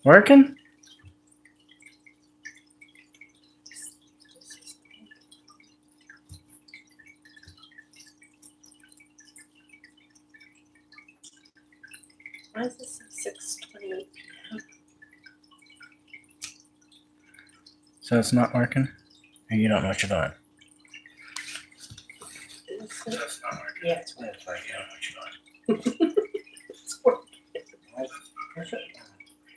Working? Why is this at 6:28 p.m.? So it's not working? Or you don't know what you're doing? Is So it? it's not working. Yeah, it's It's like you don't know what you're doing. It's working. Where's it?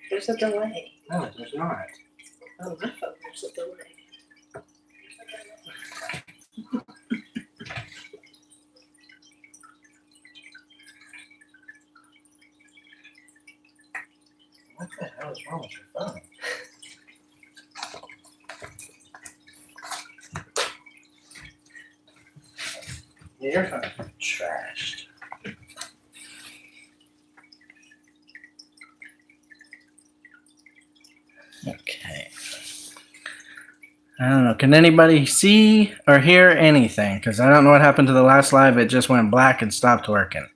There's a delay. No, there's not. Oh, my phone, there's a delay. What the hell is wrong with your phone? Yeah, your phone's trashed. Okay. I don't know. Can anybody see or hear anything? Because I don't know what happened to the last live. It just went black and stopped working.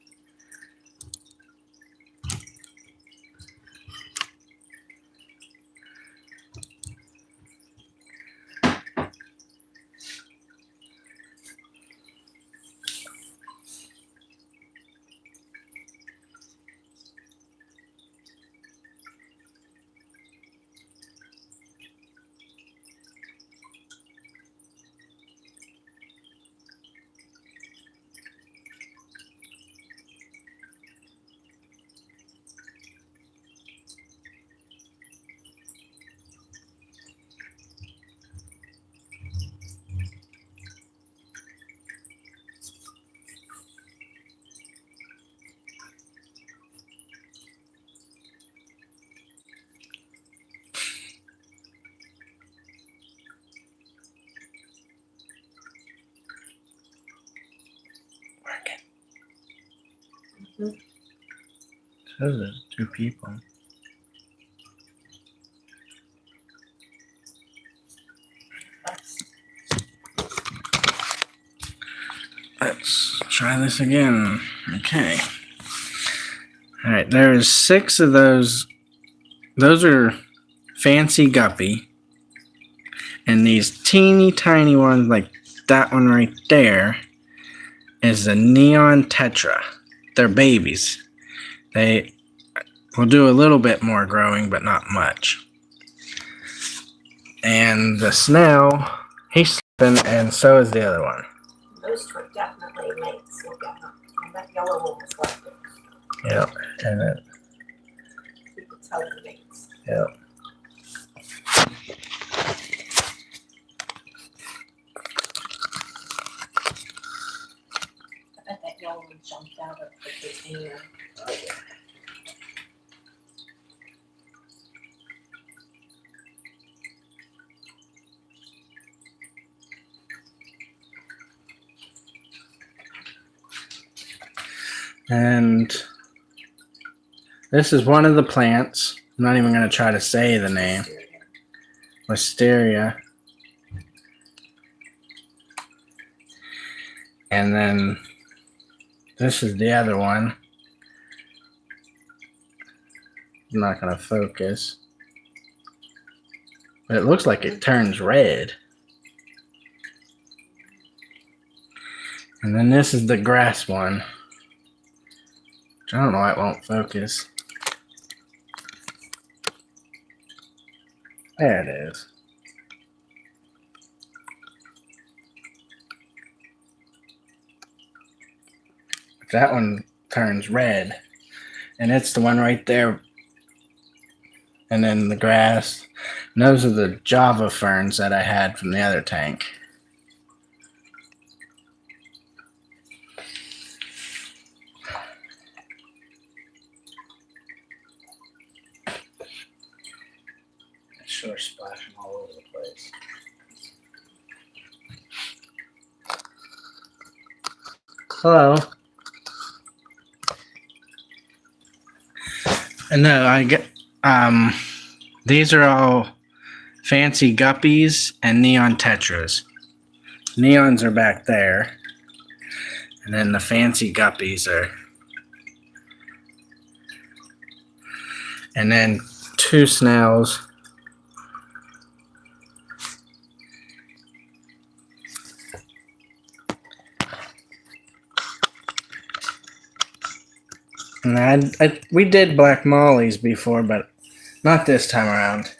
Working. Mhm. So there's 2 people. Let's try this again. Okay. All right, there's 6 of those. Those are fancy guppy. And these teeny tiny ones, like that one right there, is a neon tetra. They're babies. They will do a little bit more growing, but not much. And the snail, he's sleeping, and so is the other one. Those two are definitely mates. Look at them. And that yellow one was left. Yep. And it, You can tell they're mates. yep. I bet that yellow one jumped out of the container. Oh, yeah. And this is one of the plants. I'm not even going to try to say the name. Wisteria. And then this is the other one. I'm not going to focus. But it looks like it turns red. And then this is the grass one. Which I don't know why it won't focus. There it is. That one turns red. And it's the one right there. And then the grass. And those are the Java ferns that I had from the other tank. It's sure splashing all over the place. Hello. And no, I get these are all fancy guppies and neon tetras. Neons are back there. And then the fancy guppies are. And then 2 snails. And we did black mollies before, but not this time around.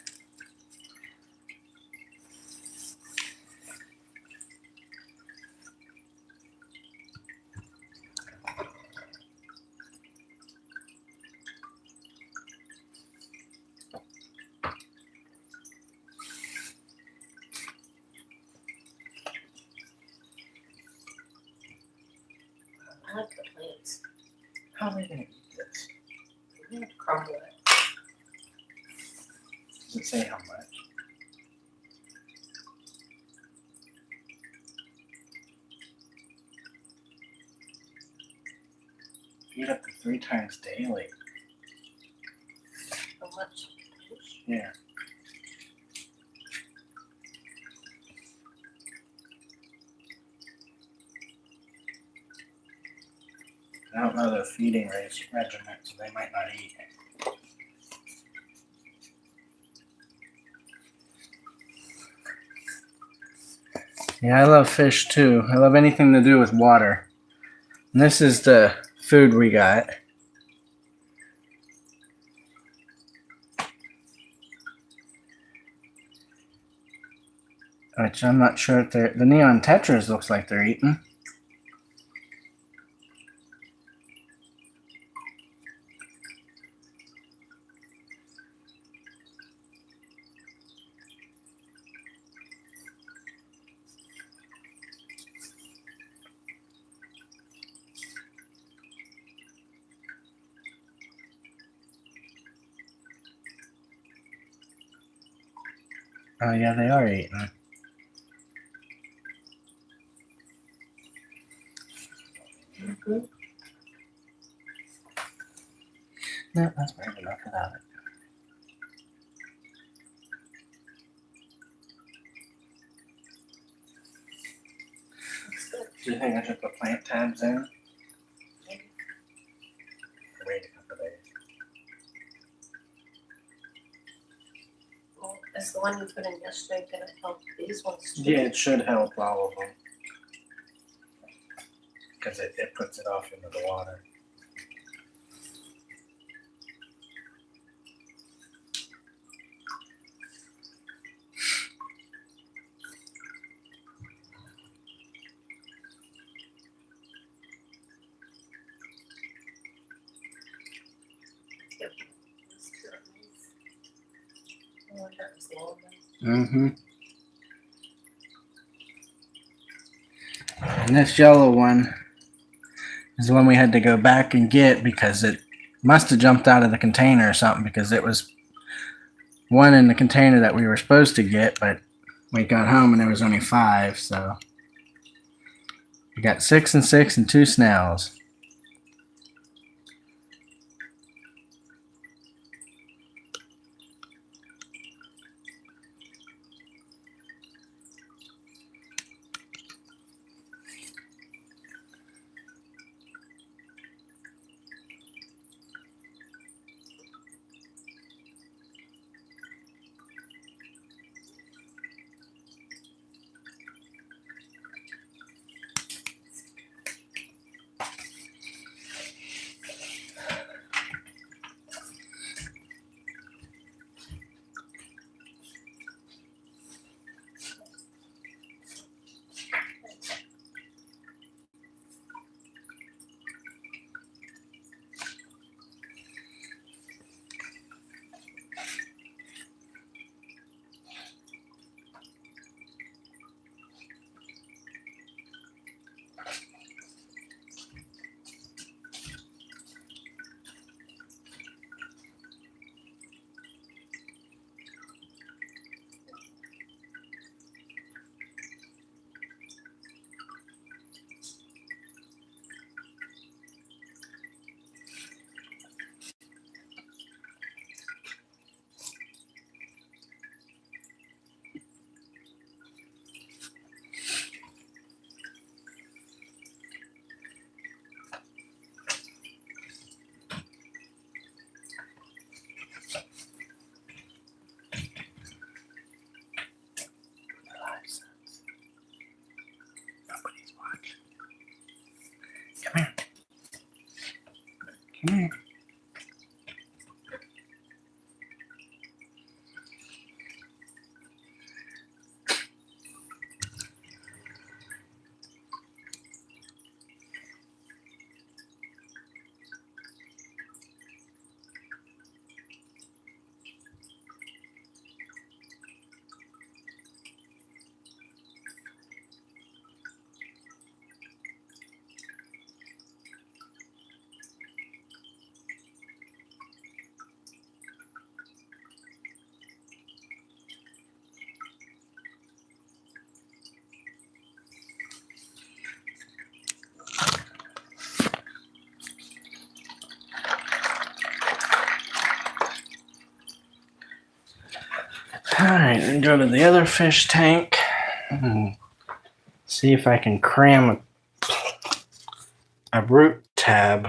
I like the plates. How are they going to eat this? You have to crumble it. Does it say how much? Feed up to 3 times daily. How much? Yeah. I don't know their feeding regimen, so they might not eat. Yeah, I love fish too. I love anything to do with water. And this is the food we got. Which I'm not sure if they're... The neon tetras looks like they're eating. Oh yeah, they are eating. Mm-hmm. No, that's very enough for that. That's good. Do you think I should put plant tabs in? Maybe. Wait a couple days. Well, is the one you put in yesterday going to help these ones too? Yeah, it should help all of them. Because it puts it off into the water. Yep. These two are nice. I wonder if that was the old one. Mm-hmm. And this yellow one is the one we had to go back and get because it must have jumped out of the container or something, because it was one in the container that we were supposed to get, but we got home and there was only 5, so we got 6 and 6 and 2 snails. Okay. Alright, then go to the other fish tank and see if I can cram a root tab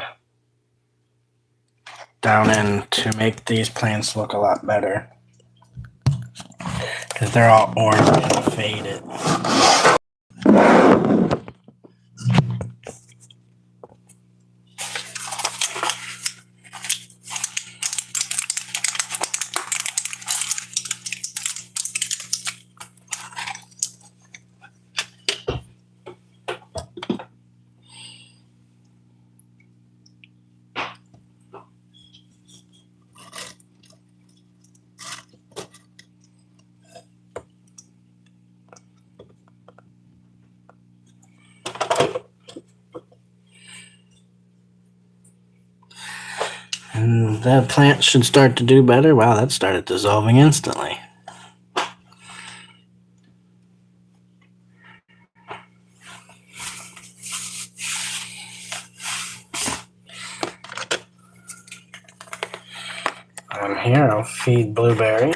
down in to make these plants look a lot better. Because they're all orange and faded. And the plant should start to do better. Wow, that started dissolving instantly. Here, I'll feed Blueberry.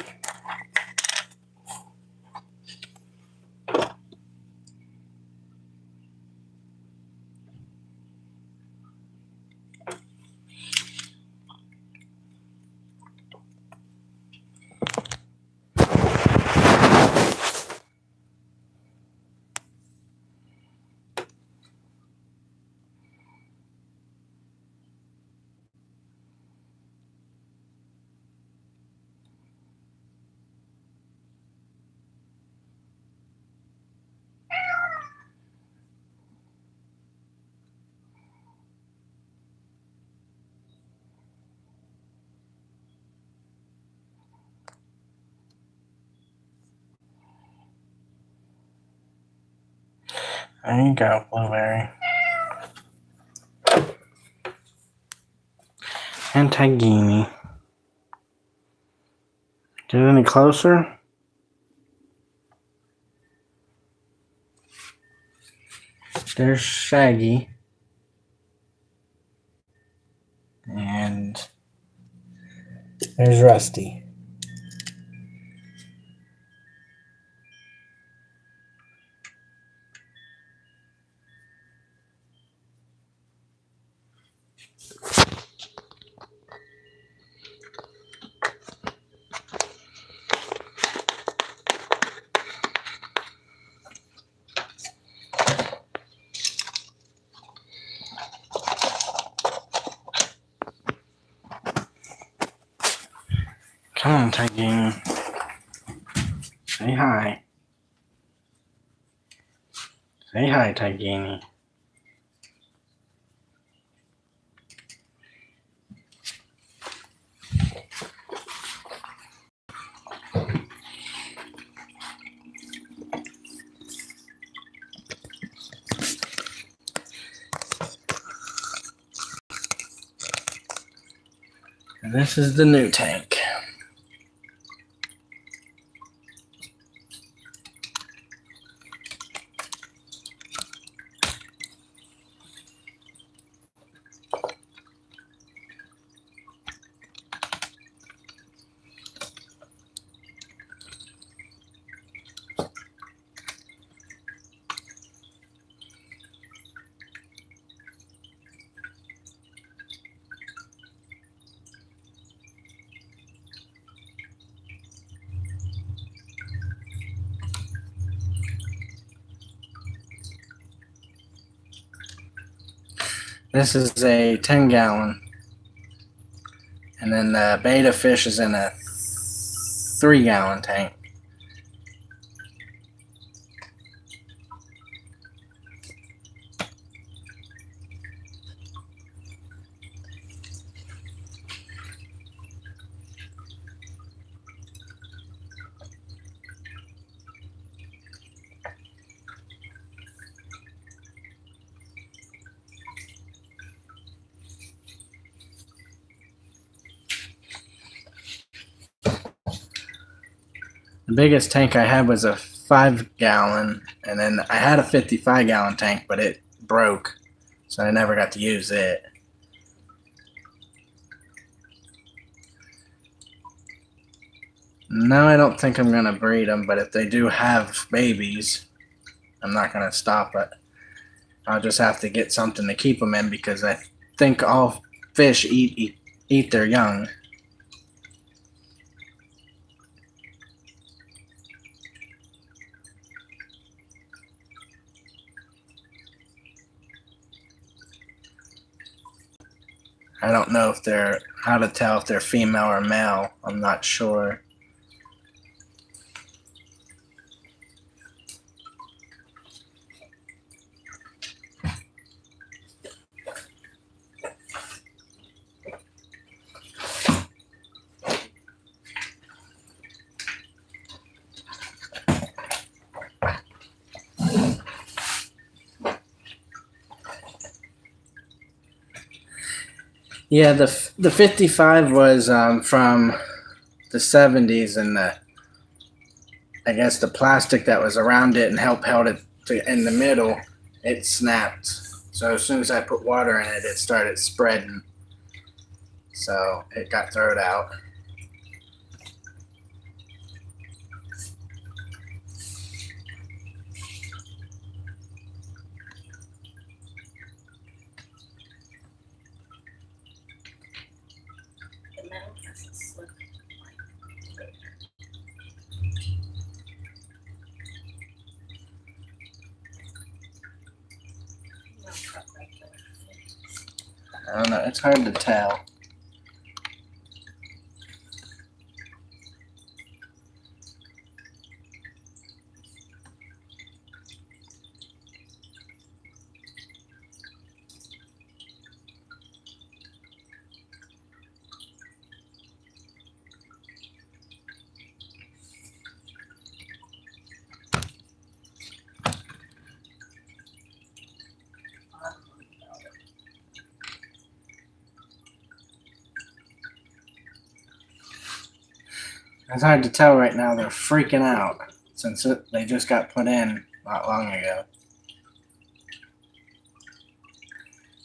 There you go, Blueberry. And Tagini. Get any closer? There's Shaggy. And there's Rusty. Come on, Tagini. Say hi. Say hi, Tagini. And this is the new tank. This is a 10-gallon And then the beta fish is in a 3-gallon tank. The biggest tank I had was a 5-gallon, and then I had a 55-gallon tank, but it broke, so I never got to use it. No, I don't think I'm going to breed them, but if they do have babies, I'm not going to stop it. I'll just have to get something to keep them in because I think all fish eat their young. I don't know if they're how to tell if they're female or male. I'm not sure. Yeah, the 55 was from the 70s, and I guess the plastic that was around it and held it in the middle, it snapped. So as soon as I put water in it, it started spreading. So it got thrown out. The metal has a slip like no cut right there. I don't know. It's hard to tell. It's hard to tell right now. They're freaking out since they just got put in not long ago.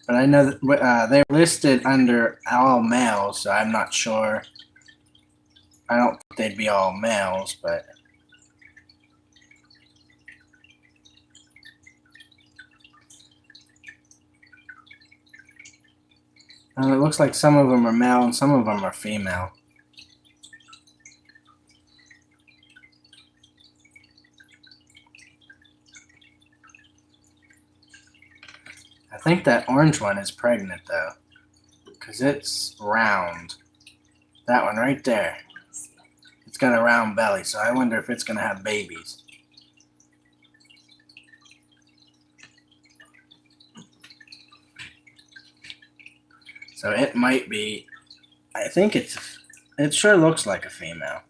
But I know that they're listed under all males, so I'm not sure. I don't think they'd be all males, but it looks like some of them are male and some of them are female. I think that orange one is pregnant though, because it's round. That one right there. It's got a round belly, so I wonder if it's going to have babies. So it might be, I think it sure looks like a female.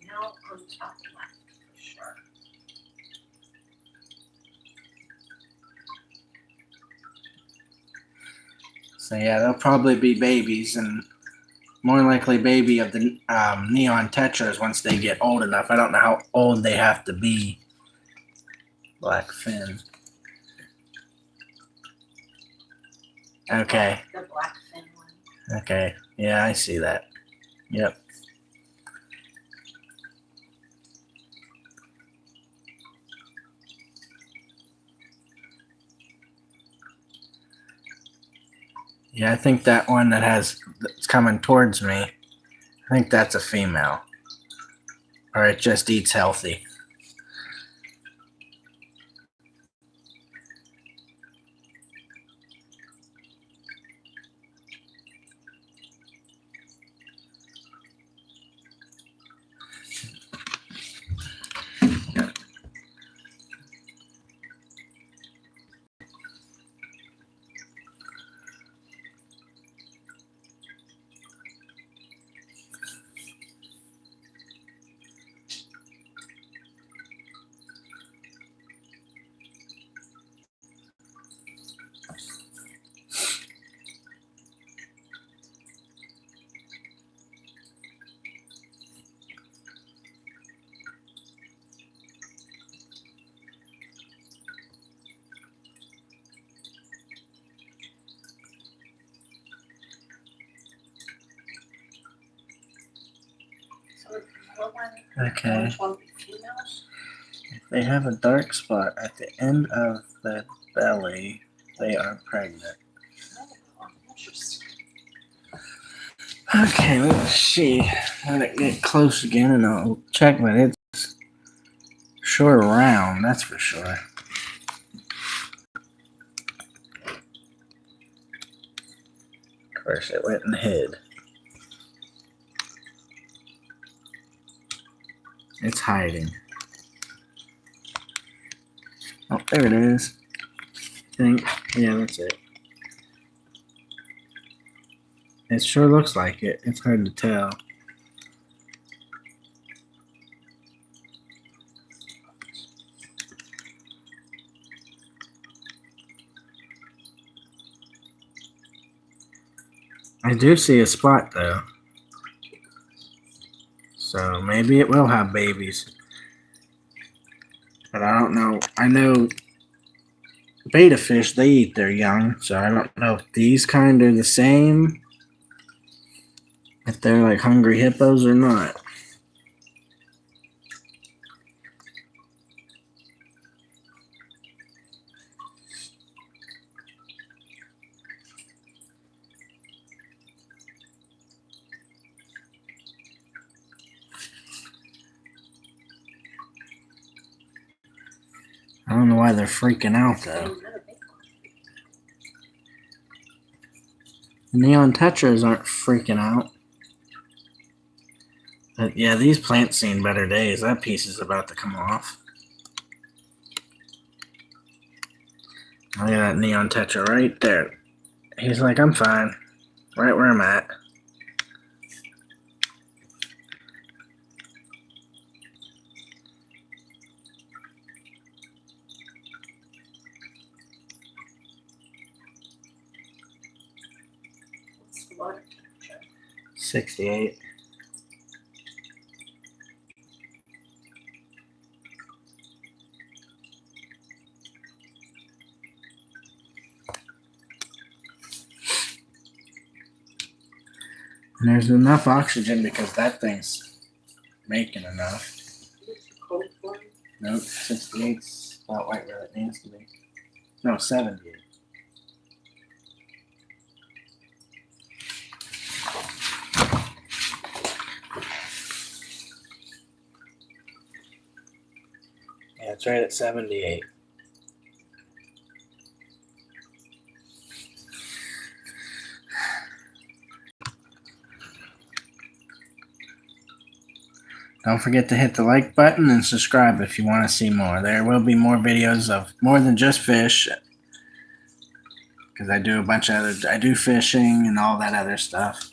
No on top left for sure. So yeah, they'll probably be babies, and more likely baby of the neon tetras once they get old enough. I don't know how old they have to be. Black fin. Okay. The black fin one. Okay. Yeah, I see that. Yep. Yeah, I think that one that's coming towards me, I think that's a female. Or it just eats healthy. Okay. Which one would be females? They have a dark spot at the end of the belly. They are pregnant. Oh, interesting. Okay, let's see. Let it get close again and I'll check, but it's sure round, that's for sure. Of course, it went and hid. It's hiding. Oh, there it is. I think, yeah, that's it. It sure looks like it. It's hard to tell. I do see a spot though. So maybe it will have babies. But I don't know. I know betta fish, they eat their young. So I don't know if these kind are the same. If they're like hungry hippos or not. I don't know why they're freaking out though. The neon tetras aren't freaking out. But yeah, these plants seen better days. That piece is about to come off. Look at that neon tetra right there. He's like, I'm fine. Right where I'm at. What's the water temperature? 68. And there's enough oxygen because that thing's making enough. Cold one? Nope, 68's about right where it needs to be. No, 70. Yeah, it's right at 78. Don't forget to hit the like button and subscribe if you want to see more. There will be more videos of more than just fish. Because I do a bunch of other, I do fishing and all that other stuff.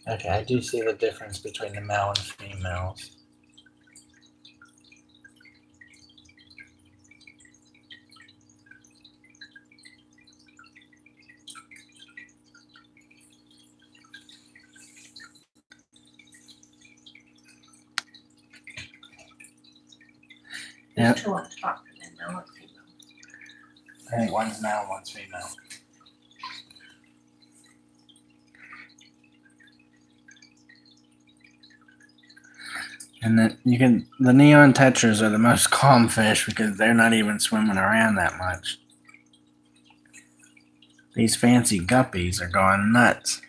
Okay, I do see the difference between the male and females. Yep. There's two on top and then male and female. I think one's male, one's female. And then the neon tetras are the most calm fish because they're not even swimming around that much. These fancy guppies are going nuts.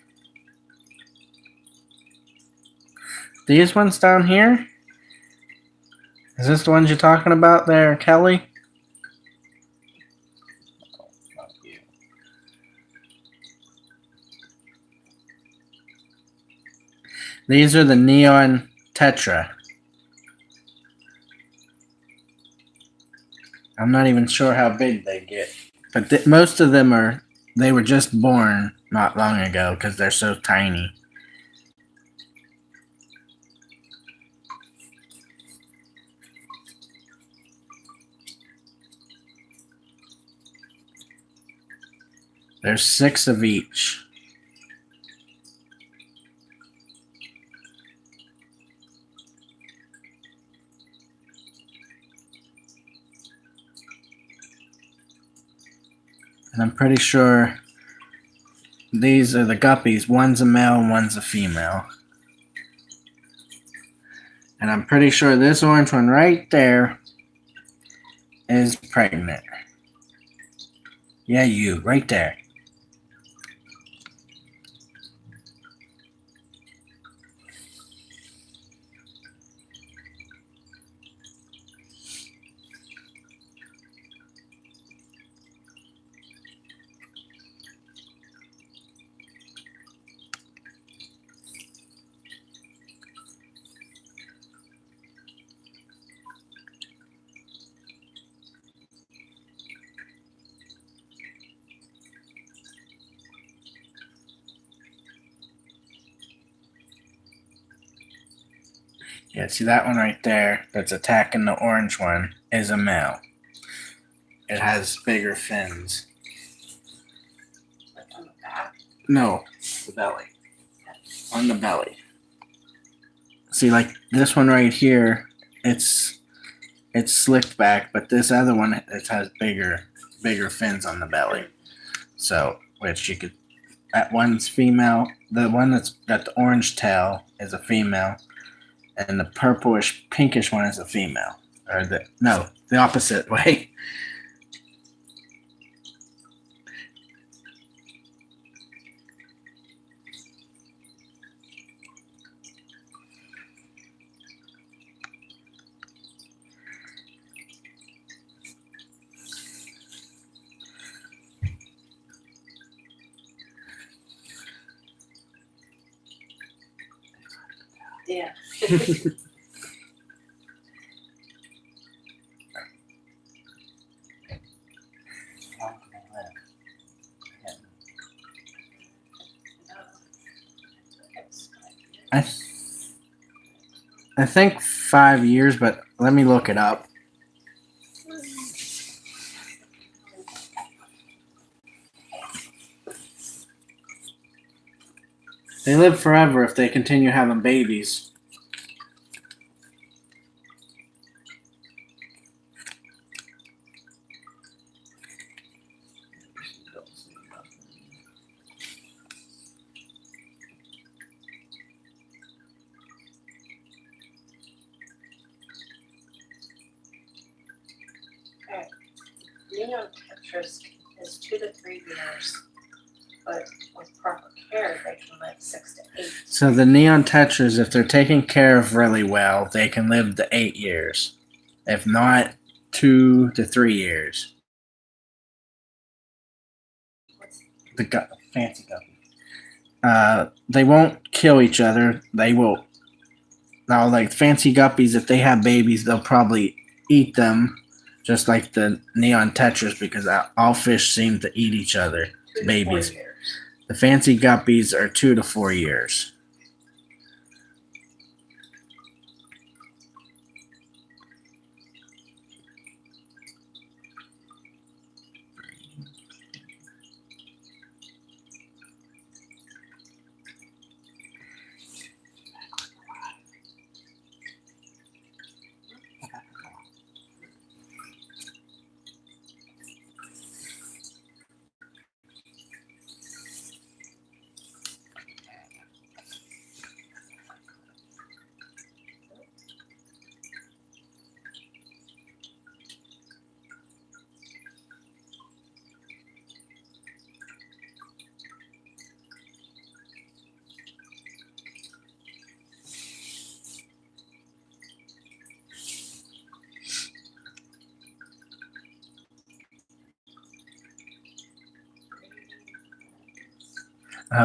These ones down here? Is this the ones you're talking about there, Kelly? These are the neon tetra. I'm not even sure how big they get. But most of them they were just born not long ago because they're so tiny. There's 6 of each. And I'm pretty sure these are the guppies. One's a male and one's a female. And I'm pretty sure this orange one right there is pregnant. Yeah, you, right there. Yeah, see that one right there that's attacking the orange one is a male. It has bigger fins. Like on the back. No, the belly. On the belly. See, like this one right here, it's slicked back, but this other one it has bigger fins on the belly. So, which you could, that one's female. The one that's got the orange tail is a female, and the purplish pinkish one is a female. Or the opposite way. Yeah. I think 5 years, but let me look it up. They live forever if they continue having babies. Neon Tetris is 2 to 3 years, but with proper care, they can live 6 to 8. So the neon tetras, if they're taken care of really well, they can live to 8 years. If not, 2 to 3 years. The fancy guppy. They won't kill each other. They will. Now, like fancy guppies, if they have babies, they'll probably eat them, just like the neon tetras, because all fish seem to eat each other. 2 to Babies. 4 years. The fancy guppies are 2 to 4 years.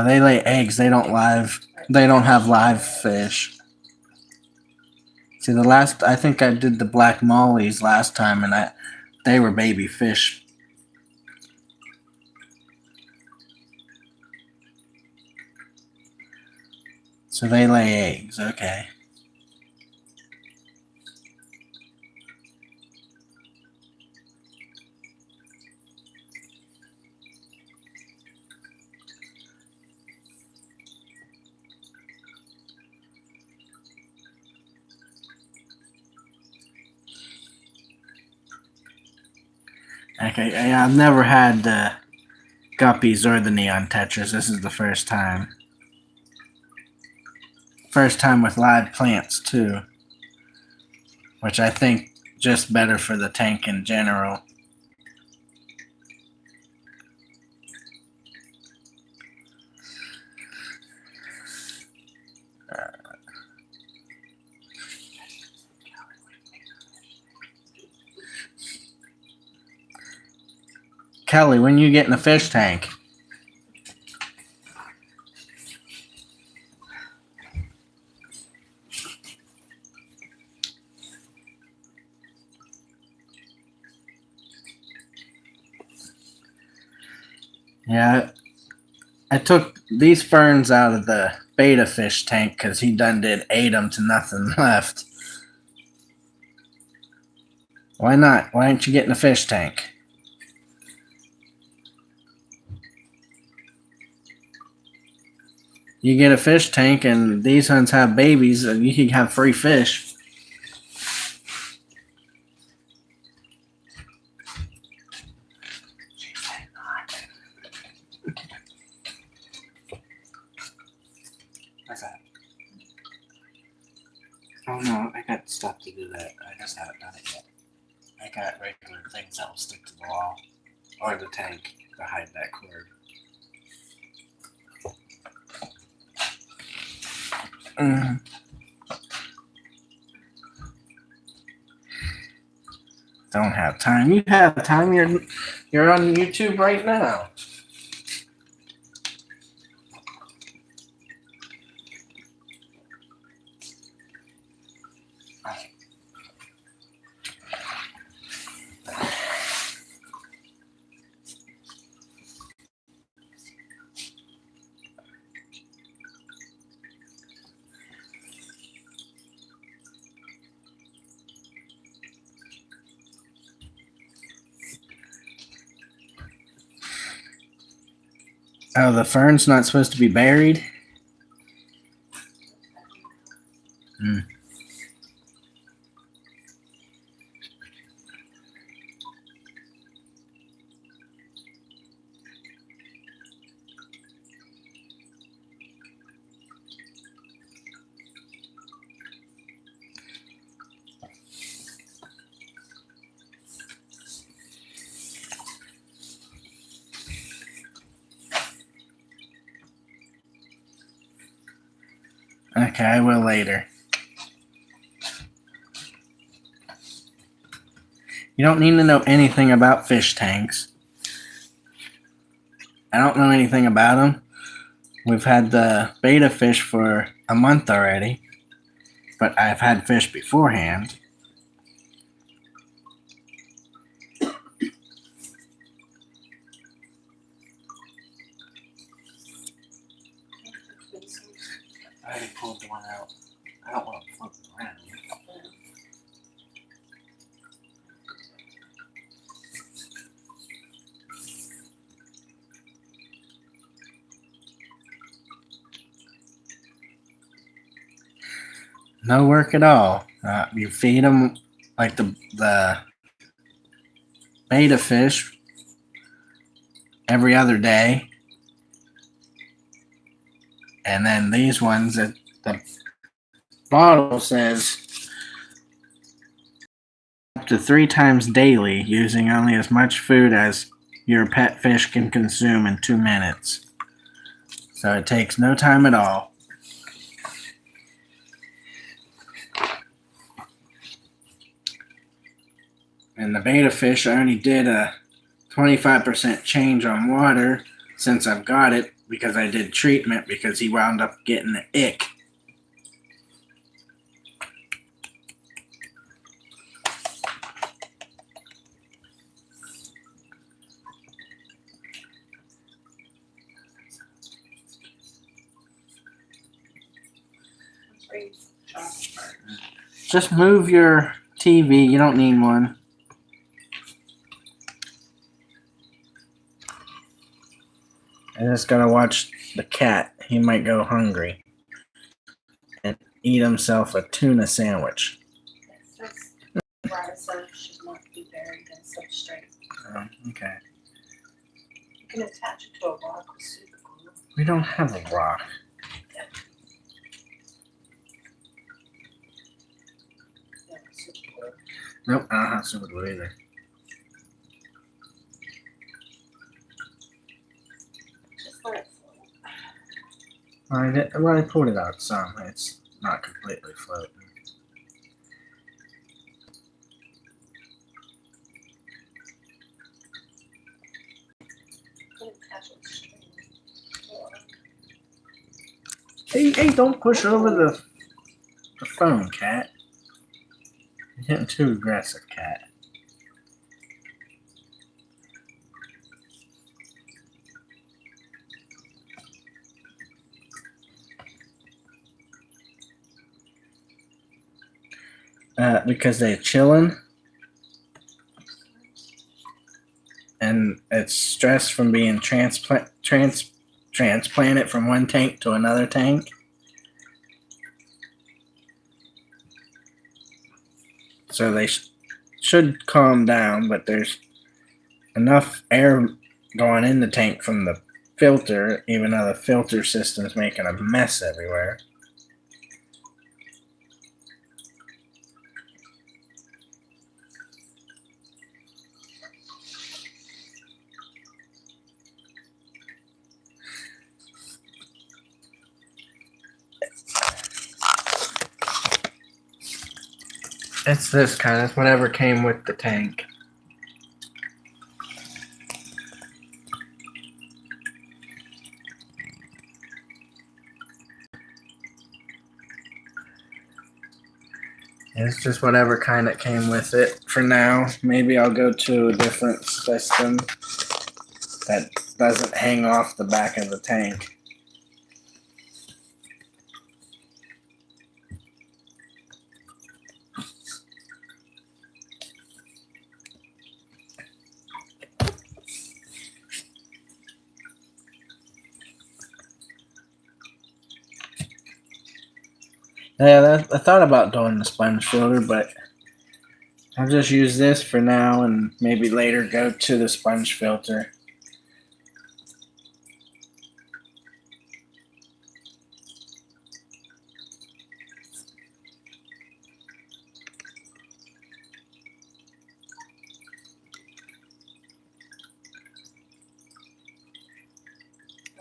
They lay eggs. They don't have live fish. See, I think I did the black mollies last time, and They were baby fish. So they lay eggs, okay. Okay, yeah, I've never had the guppies or the neon tetras. This is the first time. First time with live plants too, which I think just better for the tank in general. Kelly, when you get in the fish tank? Yeah, I took these ferns out of the beta fish tank because he done ate them to nothing left. Why not? Why didn't you get in the fish tank? You get a fish tank and these ones have babies and you can have free fish. What's that? Oh no, I got stuff to do that. I just haven't done it yet. I got regular things that will stick to the wall or the tank to hide that cord. Don't have time. You have time. You're on YouTube right now. Oh, the fern's not supposed to be buried? Hmm. Okay, I will later. You don't need to know anything about fish tanks. I don't know anything about them. We've had the beta fish for a month already, but I've had fish beforehand. I already pulled the one out. I don't want to flip it around. No work at all. You feed them like the beta fish every other day. And then these ones that the bottle says up to 3 times daily, using only as much food as your pet fish can consume in 2 minutes. So it takes no time at all. And the beta fish, I only did a 25% change on water since I've got it because I did treatment because he wound up getting the ick. Three shots first. Just move your TV. You don't need one. I just gotta watch the cat. He might go hungry and eat himself a tuna sandwich. It says rhizome should not be buried in substrate. Oh, okay. You can attach it to a rock with super glue. We don't have a rock. Yeah, super glue. Nope, I don't have super glue either. Just let it float. I pulled it out some. It's not completely floating. You can attach it with string. Hey, don't push over the phone, cat. You're getting too aggressive, cat. Because they're chilling and it's stress from being transplanted from one tank to another tank. So they should calm down, but there's enough air going in the tank from the filter, even though the filter system's making a mess everywhere. It's this kind. It's whatever came with the tank. It's just whatever kind that came with it for now. Maybe I'll go to a different system that doesn't hang off the back of the tank. Yeah, I thought about doing the sponge filter, but I'll just use this for now and maybe later go to the sponge filter.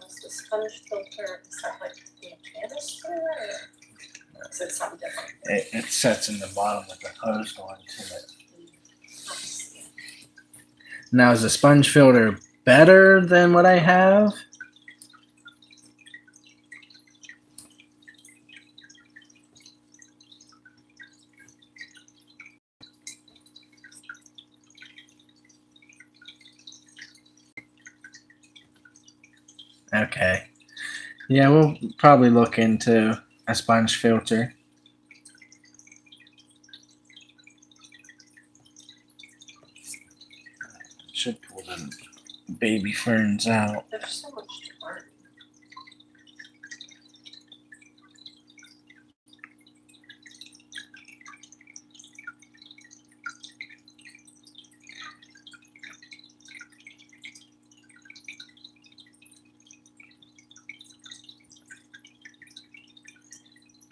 Is the sponge filter, is that like the canister or is it something different? It sets in the bottom with the hose going to it. I see. Now, is the sponge filter better than what I have? Okay. Yeah, we'll probably look into a sponge filter. Should pull the baby ferns out. There's so much to learn.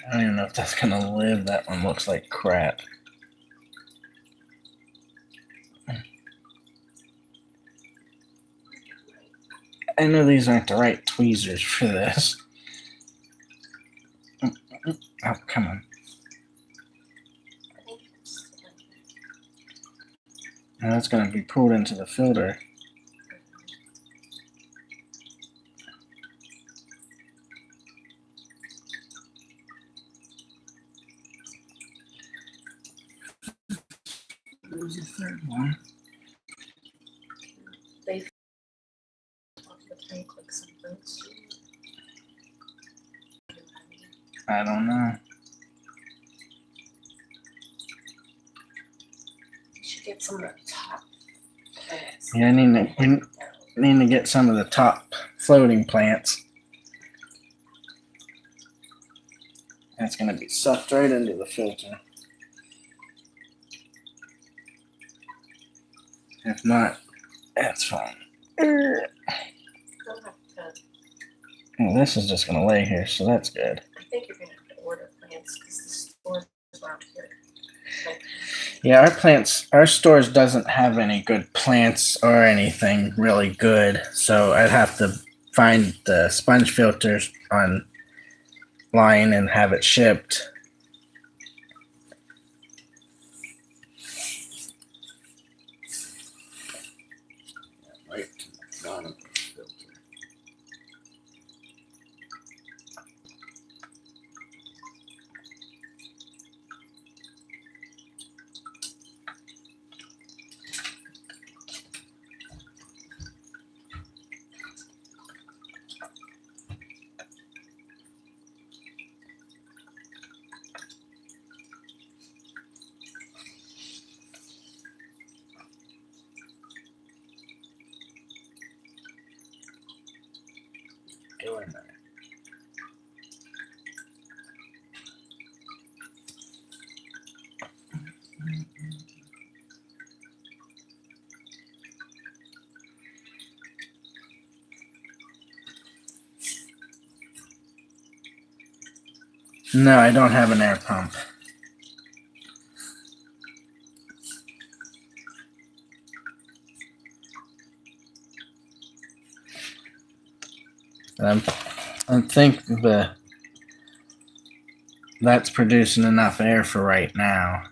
I don't even know if that's gonna live. That one looks like crap. I know these aren't the right tweezers for this. Oh, come on. I think it's Now that's gonna be pulled into the filter. There's the third one. they off the tank like some boats do. I don't know. get some of the top plants. Yeah, we need to get some of the top floating plants. That's going to be sucked right into the filter. If not, that's fine. We'll have to, Well, this is just going to lay here, so that's good. I think you're gonna have to order plants because the stores around here. Yeah, our stores doesn't have any good plants or anything really good, so I'd have to find the sponge filters online and have it shipped. Right to the bottom of the filter. Go in there. No, I don't have an air pump. I think that's producing enough air for right now.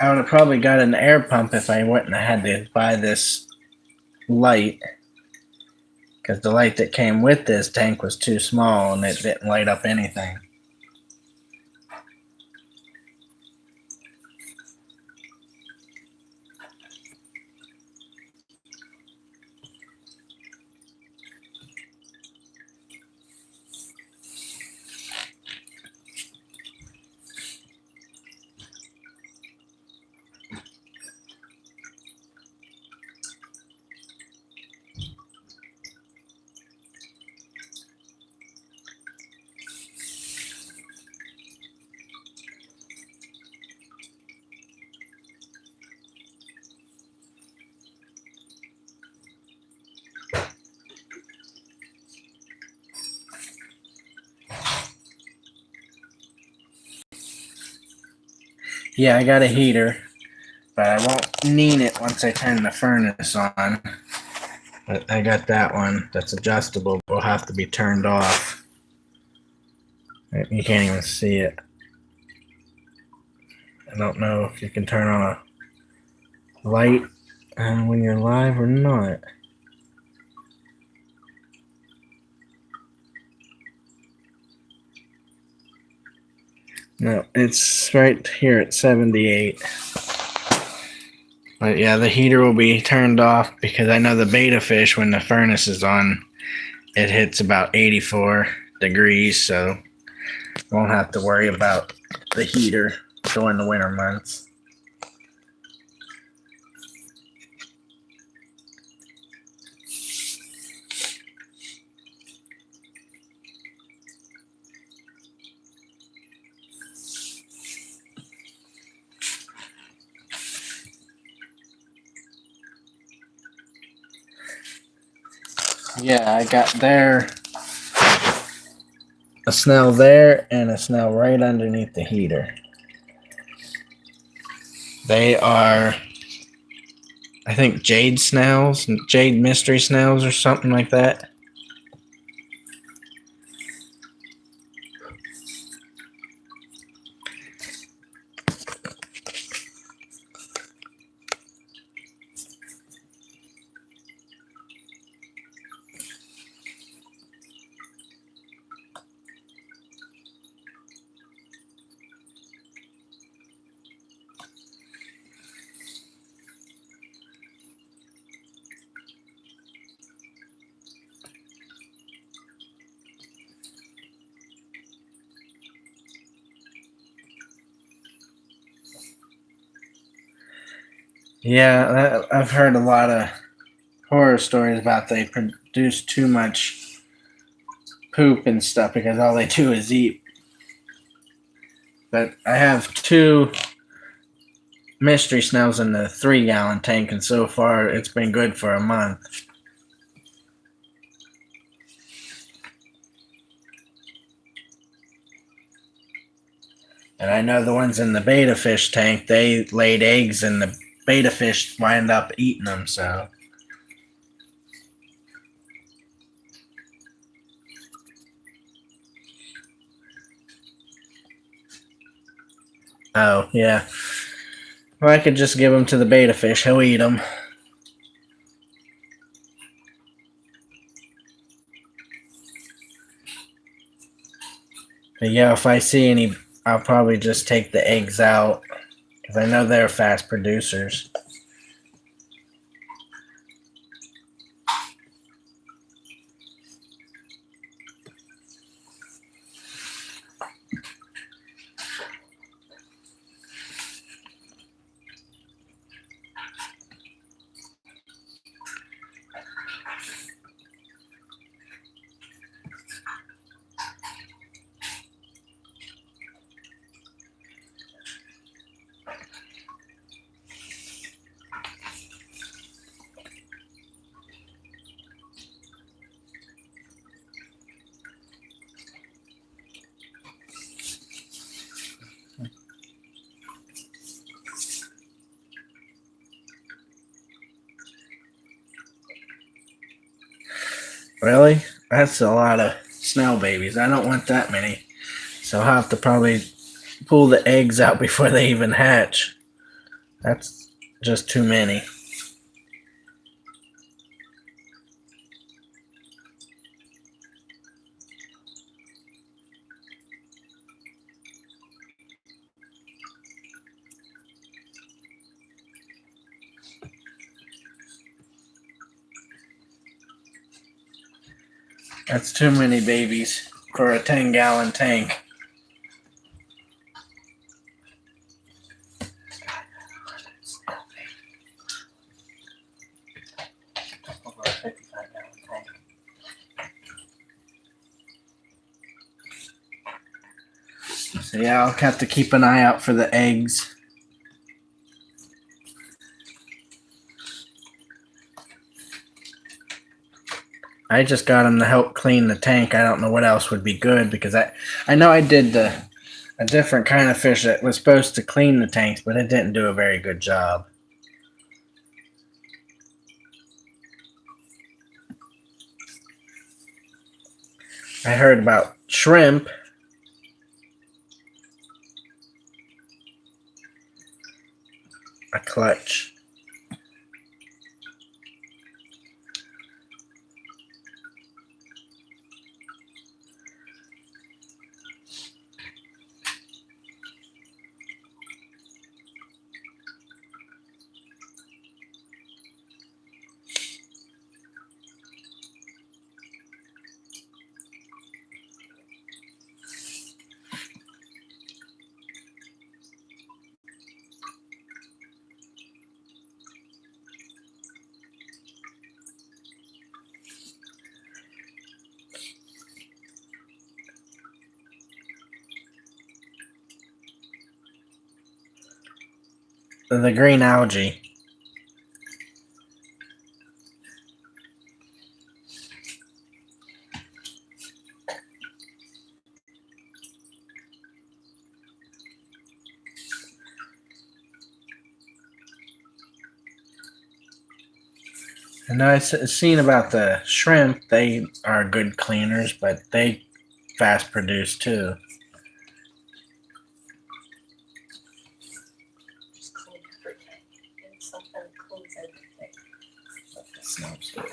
I would have probably got an air pump if I wouldn't have had to buy this light, because the light that came with this tank was too small and it didn't light up anything. Yeah, I got a heater, but I won't need it once I turn the furnace on. But I got that one that's adjustable, but will have to be turned off. You can't even see it. I don't know if you can turn on a light when you're live or not. No, it's right here at 78. But yeah, the heater will be turned off because I know the betta fish, when the furnace is on, it hits about 84 degrees, so won't have to worry about the heater during the winter months. Yeah, I got their a snail there and a snail right underneath the heater. They are, I think, jade snails, jade mystery snails or something like that. Yeah, I've heard a lot of horror stories about they produce too much poop and stuff because all they do is eat. But I have 2 mystery snails in the 3-gallon tank, and so far it's been good for a month. And I know the ones in the betta fish tank, they laid eggs and the betta fish wind up eating them, so. Oh, yeah. Well, I could just give them to the betta fish. He'll eat them. But yeah, if I see any, I'll probably just take the eggs out because I know they're fast producers. Really? That's a lot of snail babies. I don't want that many. So I'll have to probably pull the eggs out before they even hatch. That's just too many. That's too many babies for a 10-gallon tank. Over a 55-gallon tank. So yeah, I'll have to keep an eye out for the eggs. I just got them to help clean the tank. I don't know what else would be good because I know I did a different kind of fish that was supposed to clean the tanks, but it didn't do a very good job. I heard about shrimp. A clutch. The green algae. And I've seen about the shrimp. They are good cleaners, but they fast produce too. Just clean everything. And something cleans everything. That smells good.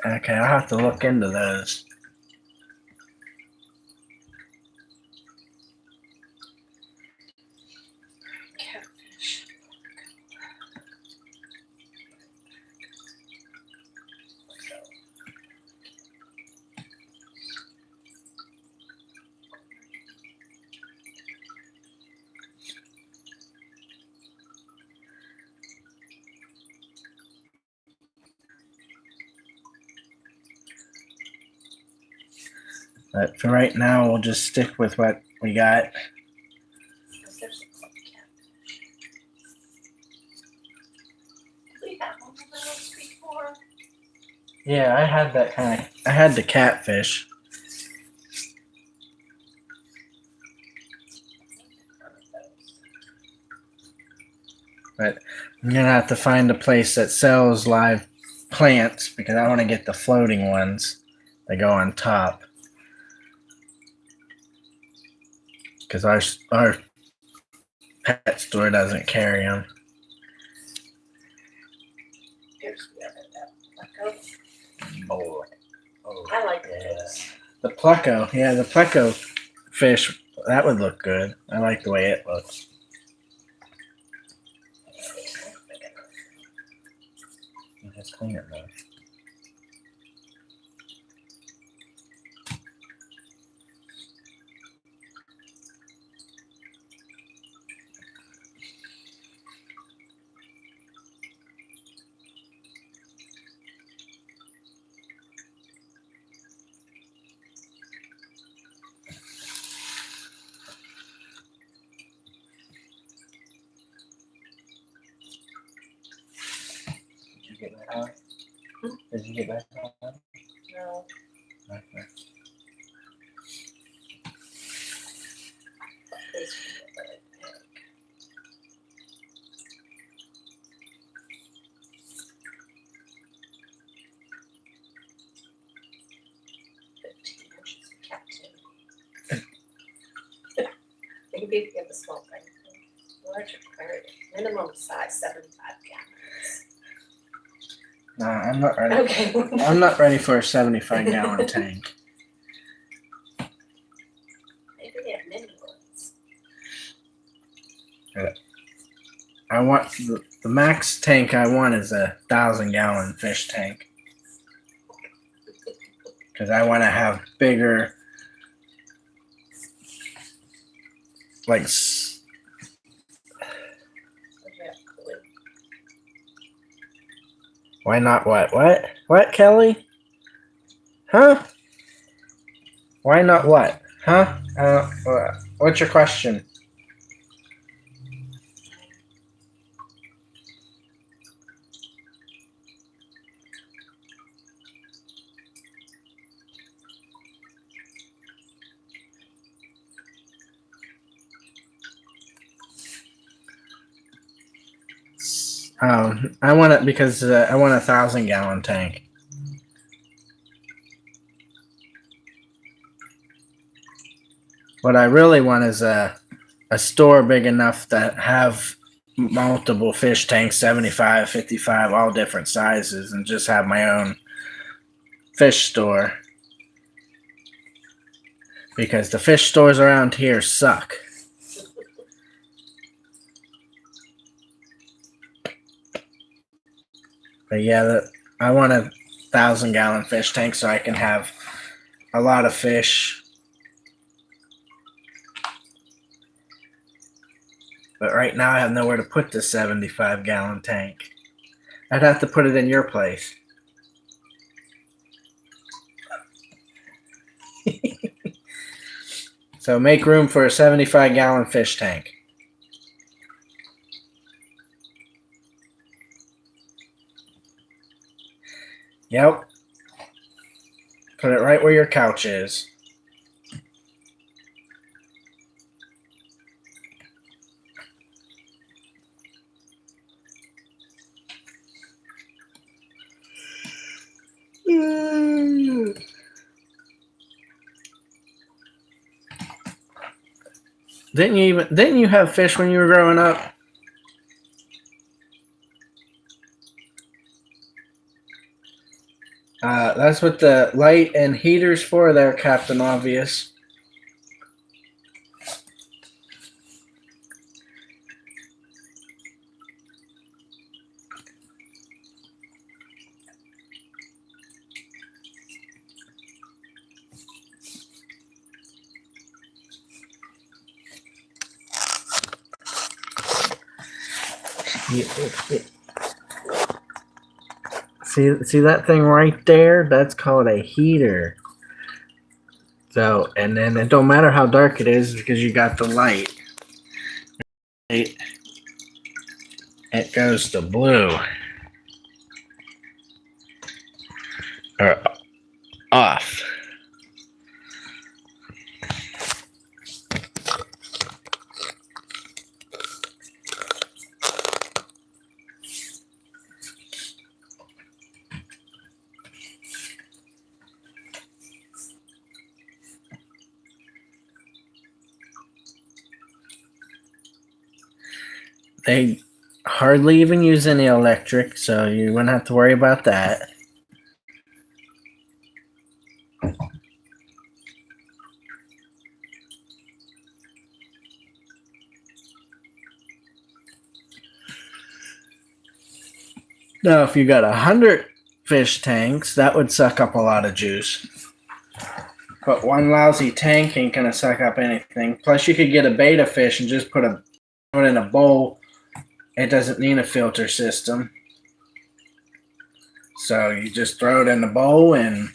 Okay, I'll have to look into those. Catfish. But for right now, we'll just stick with what we got. Because there's a club catfish. Did we have one of those before? Yeah, I had that kind of. I had the catfish. But I'm gonna have to find a place that sells live plants because I want to get the floating ones that go on top. Because our pet store doesn't carry them. Here's the other that. Oh, I like those. the pleco, yeah, the pleco fish. That would look good. I like the way it looks. Just clean it though. Did you get that out? Did you get that out? No. Okay. These feel really big. $15 of captivity. Maybe if you have a small thing. Large aquarium. Minimum size 75 gallons. No, I'm not ready. Okay. I'm not ready for a 75-gallon tank. Maybe they have mini ones. I want the max tank I want is a 1,000-gallon fish tank because I want to have bigger, like. Why not what? What, Kelly? Huh? Why not what? Huh? What's your question? I want it because I want a 1,000-gallon tank. What I really want is a store big enough to have multiple fish tanks, 75, 55, all different sizes, and just have my own fish store. Because the fish stores around here suck. But yeah, I want a 1,000-gallon fish tank so I can have a lot of fish. But right now I have nowhere to put the 75-gallon tank. I'd have to put it in your place. So make room for a 75-gallon fish tank. Yep. Put it right where your couch is. Didn't you have fish when you were growing up? That's what the light and heater's for there, Captain Obvious. See that thing right there? That's called a heater. So, and then it don't matter how dark it is because you got the light. It goes to blue. Or off. They hardly even use any electric, so you wouldn't have to worry about that. Now, if you got 100 fish tanks, that would suck up a lot of juice. But one lousy tank ain't gonna suck up anything. Plus, you could get a betta fish and just put it in a bowl. It doesn't need a filter system. So you just throw it in the bowl and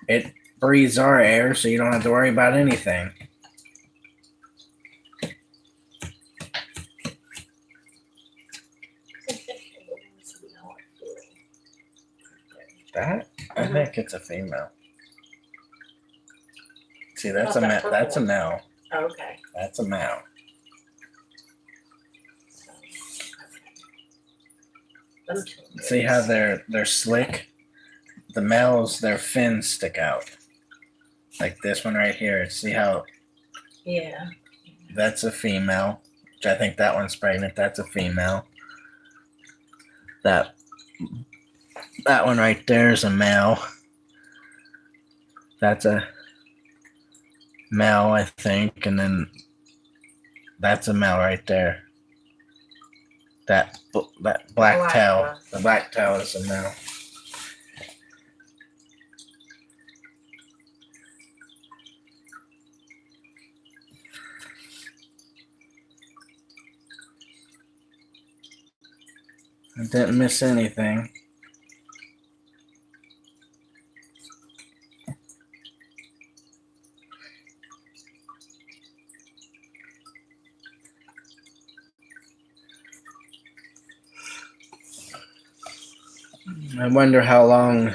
it breathes our air, so you don't have to worry about anything. That? I think it's a female. See, that's a male. That's a male. Oh, okay. That's a male. See how they're slick? The males, their fins stick out. Like this one right here. See how? Yeah. That's a female. Which I think that one's pregnant. That's a female. That one right there is a male. That's a male, I think, and then that's a male right there. That black tail, the black tail is a male. I didn't miss anything. I wonder how long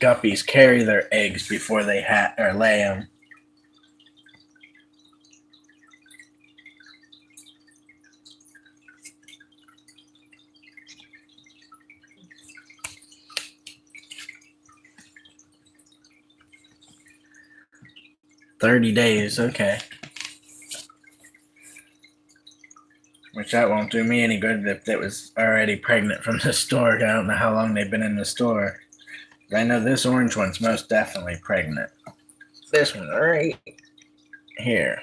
guppies carry their eggs before they or lay them. "30 days, okay." Which that won't do me any good if it was already pregnant from the store. I don't know how long they've been in the store. I know this orange one's most definitely pregnant. This one right here.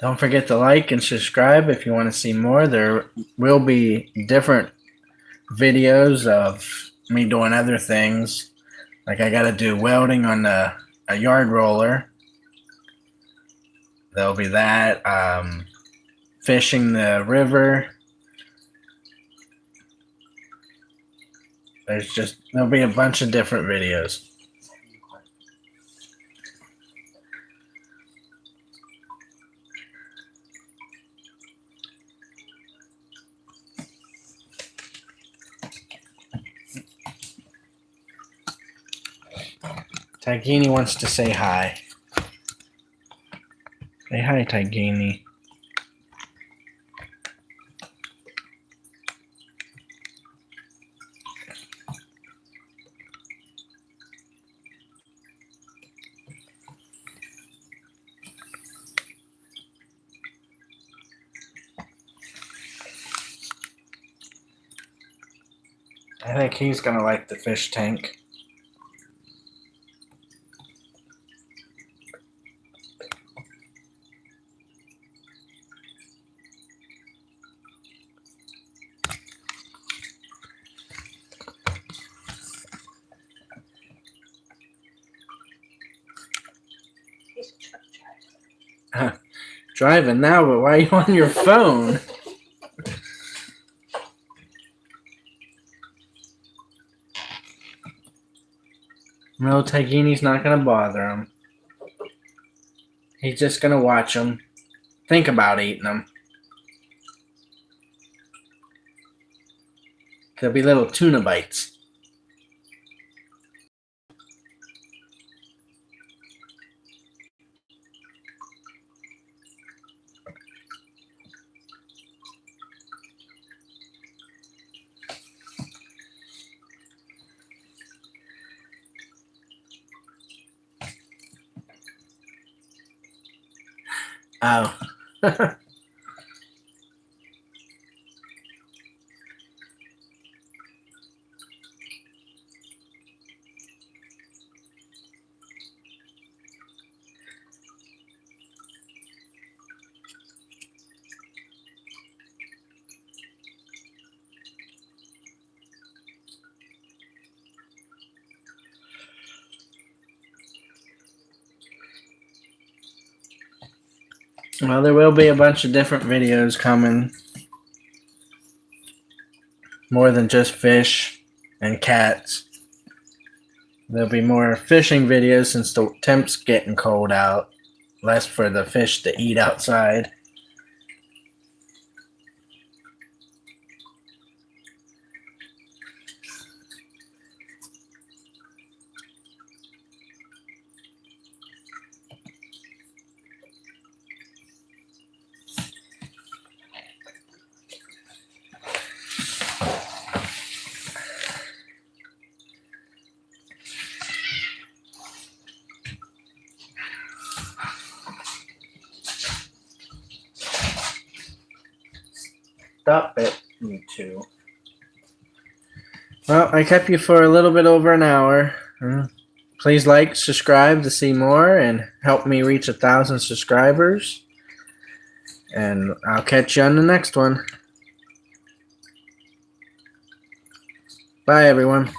Don't forget to like and subscribe if you want to see more. There will be different videos of me doing other things. Like I got to do welding on a yard roller. There'll be that. Fishing the river. There'll be a bunch of different videos. Tigini wants to say hi. Say hi, Tigini. I think he's gonna like the fish tank. He's a truck driver. Driving now, but why are you on your phone? No, Tigini's not gonna bother him. He's just gonna watch them. Think about eating them. There'll be little tuna bites. Oh. Well, there will be a bunch of different videos coming. More than just fish and cats. There'll be more fishing videos since the temp's getting cold out. Less for the fish to eat outside. Stop it, you two. Well, I kept you for a little bit over an hour. Please like, subscribe to see more, and help me reach 1,000 subscribers. And I'll catch you on the next one. Bye, everyone.